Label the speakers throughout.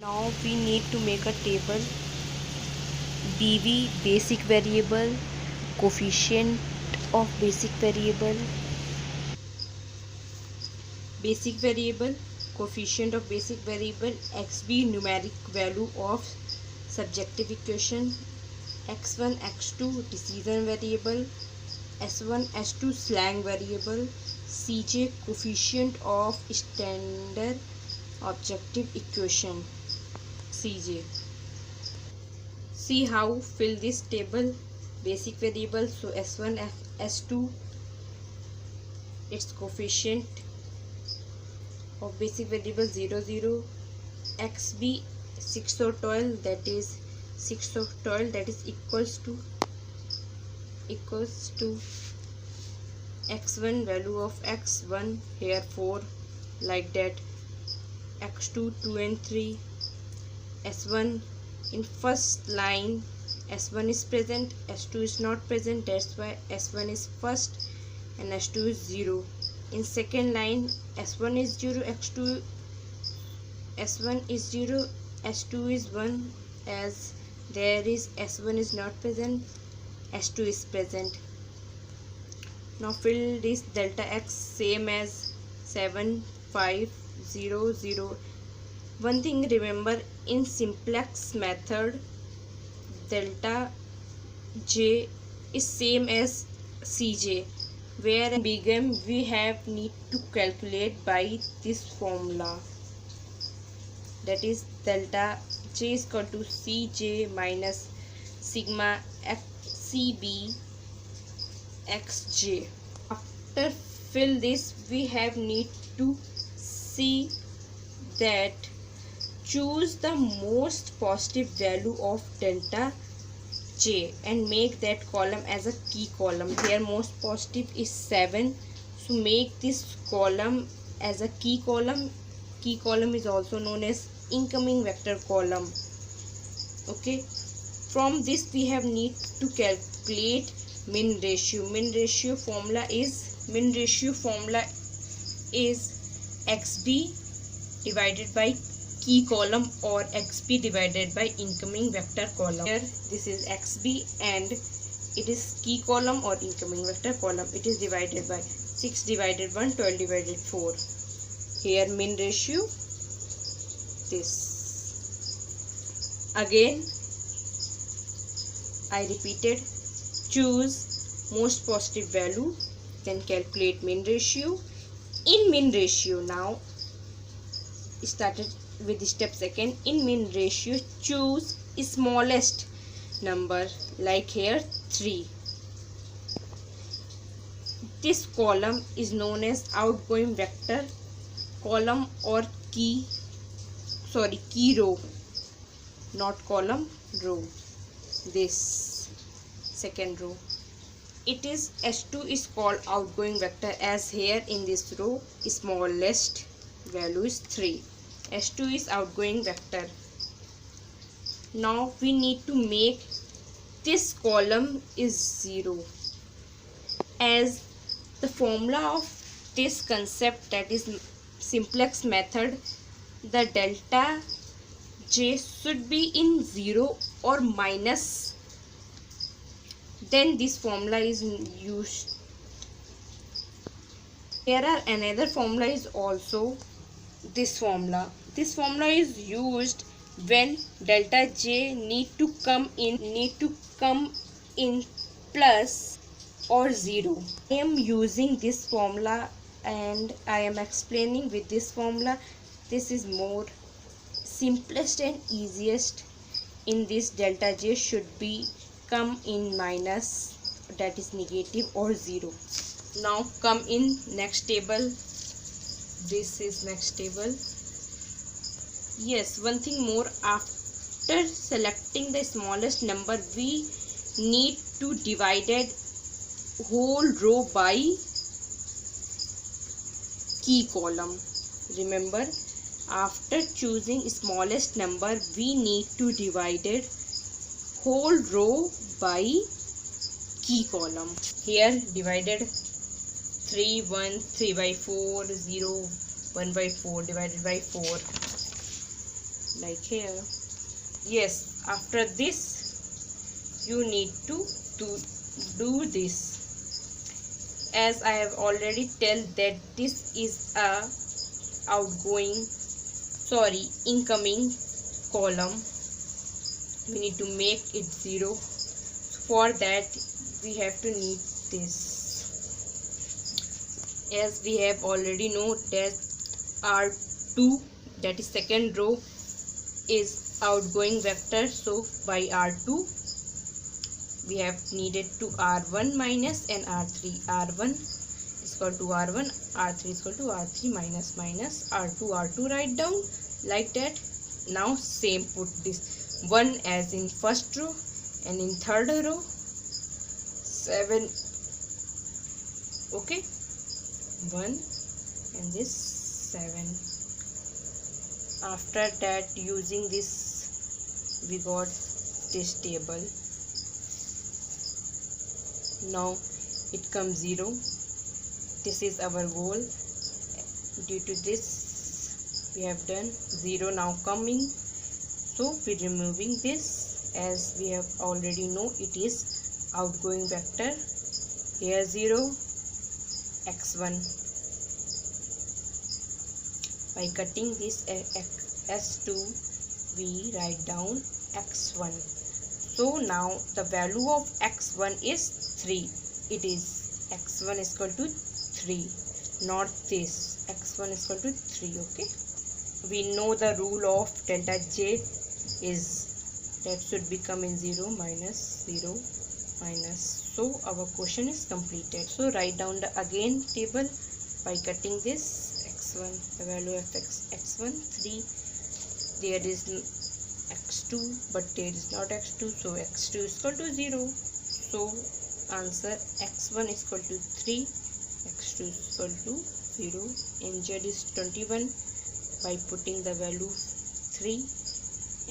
Speaker 1: Now we need to make a table. BV basic variable, coefficient of basic variable, coefficient of basic variable, XB numeric value of subjective equation, X1 X2 decision variable, S1 S2 slang variable, CJ coefficient of standard objective equation, CJ. See how fill this table. Basic variable, so S1 S2, its coefficient of basic variable 0 0, XB 6 of 12, that is 6 of 12, that is equals to x1 value of x1 here 4, like that, x2 2 and 3, s1 in first line s1 is present, s2 is not present, that's why s1 is first and s2 is 0. In second line s1 is 0, s1 is 0, s2 is 1, as there is s1 is not present, s2 is present. Now fill this delta x same as 7 5 0 0. One thing remember, in simplex method delta j is same as cj, where in begin we have need to calculate by this formula, that is delta j is equal to cj minus sigma xcb xj. After fill this, we have need to see that choose the most positive value of delta j and make that column as a key column. Here most positive is 7, so make this column as a key column. Key column is also known as incoming vector column. Okay, from this we have need to calculate min ratio. Min ratio formula is xb divided by key column or xp divided by incoming vector column. Here this is xb and it is key column or incoming vector column. It is divided by 6 divided 1, 12 divided 4. Here min ratio this. Again I repeated, choose most positive value, then calculate min ratio. In min ratio, now started with step second. In min ratio, choose smallest number, like here 3. This column is known as outgoing vector column or key row, not column, row. This second row, it is s2 is called outgoing vector, as here in this row smallest value is 3. s2 is outgoing vector. Now we need to make this column is 0, as the formula of this concept, that is simplex method, the delta j should be in 0 or minus, then this formula is used. Here are another formula is also this formula. This formula is used when delta j need to come in plus or 0. I am using this formula and I am explaining with this formula. This is more simplest and easiest. In this, delta j should be come in minus, that is negative or 0. Now come in next table. This is next table. Yes, one thing more, after selecting the smallest number, we need to divide whole row by key column. Remember, after choosing smallest number, we need to divide whole row by key column. Here divided 3 1 3 by 4 0 1 by 4 divided by 4. like here. Yes, after this you need to do this, as I have already tell that this is a incoming column. We need to make it 0. For that we have to need this, as we have already know that R2, that is second row, is outgoing vector. So by R2 we have needed to R1 minus and R3. R1 is equal to R1, R3 is equal to R3 minus R2. R2 write down like that. Now same put this 1 as in first row, and in third row 7. Okay, 1 and this 7. After that, using this we got this table. Now it comes 0. This is our goal. Due to this we have done 0 now coming. So we removing this, as we have already know it is outgoing vector. Here 0, x1. By cutting this s2 we write down x1. So now the value of x1 is 3. It is x1 is equal to 3, not this. X1 is equal to 3. Okay, we know the rule of delta j is that should become in 0 minus 0 minus. So our question is completed. So write down the again table by cutting this x1, the value of x1 3. There is x2, but there is not x2, so x2 is equal to 0. So answer x1 is equal to 3, x2 is equal to 0, and z is 21. By putting the value 3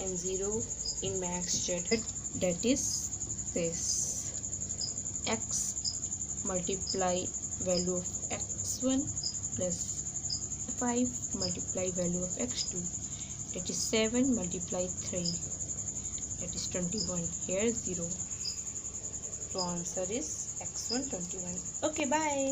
Speaker 1: and 0 in max z, that is this, x multiply value of x1 plus 5 multiply value of x2, that is 7 multiply 3, that is 21. Here 0. So answer is x1 21. Okay, bye.